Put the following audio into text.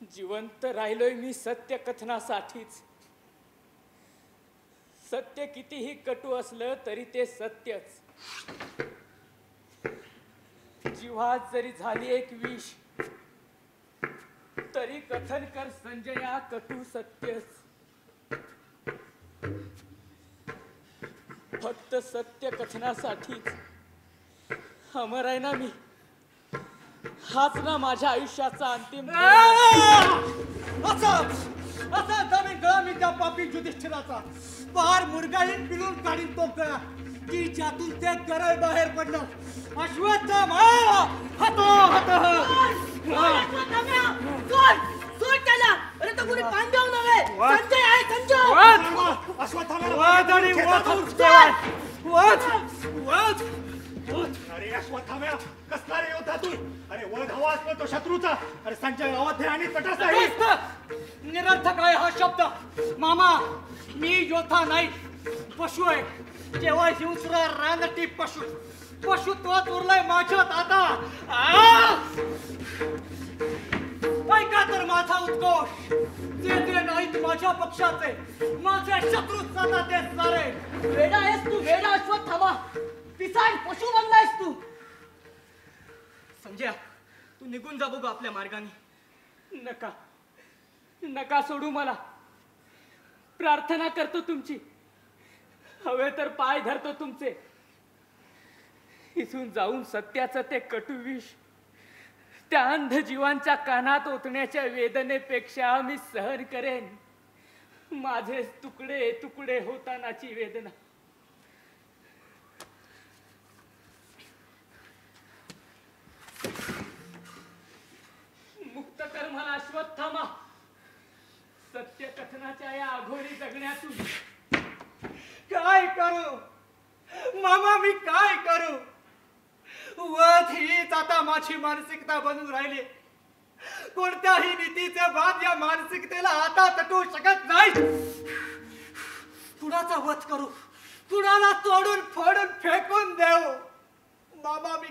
जिवंत राहिलोय मी सत्य कथनासाठीच. सत्य कितीही कटू असलं तरी ते सत्यच. जीवात जरी झाली एक विष तरी कथन कर संजया कटू सत्यच. फक्त सत्य कथनासाठीच अमर आहे ना मी. हाच ना माझ्या आयुष्याचा अंतिम. असा जमीन गळा मी त्या पापी युधिष्ठिराचा पार मुरगाळीत पिळून काढीन तो गळा की ज्यातून ते गरळ बाहेर पडलं. अश्वत्थामा हतो हतः. सोड त्याला. अरे तो कोणी पांडव नव्हे, संजय आहे संजय. अरे अश्वत्थाम्या कसला रे योद्धा तू. अरे वध हवा असला तो शत्रूचा. अरे संजय अवध्ये आणि तटस्थ आहे. निरर्थक आहे हा शब्द. मामा मी योद्धा नाही, पशु आहे. जेव्हा हिंसरा रानटी पशु पशुत्वात उरलाय माझ्यात आता. ऐका तर माझा उद्घोष. जे नाहीत माझ्या पक्षाचे माझे शत्रूच आता ते सारे. वेडा आहेस तू, वेडा अश्वत्थामा. पिसाळ पशु बनलायस तू. संजय तू निघून जा बघू आपल्या मार्गाने. नका नका सोडू मला. प्रार्थना करतो तुमची. हवे तर पाय धरतो तुमचे. इथून जाऊन सत्याचं ते कटुविष त्या अंध जीवांच्या कानात ओतण्याच्या वेदनेपेक्षा मी सहन करेन माझे तुकडे तुकडे होतानाची वेदना. मुक्त कर मला अश्वत्थामा सत्य कथनाच्या या अघोरी जगण्यातून. काय करू मामा, मी काय करू. वध हीच आता माझी मानसिकता बनून राहिली. कोणत्याही नीतीचे बाद या मानसिकतेला आता तटू शकत नाही. कुणाचा वध करू, कुणाला तोडून फोडून फेकून देऊ. मामा मी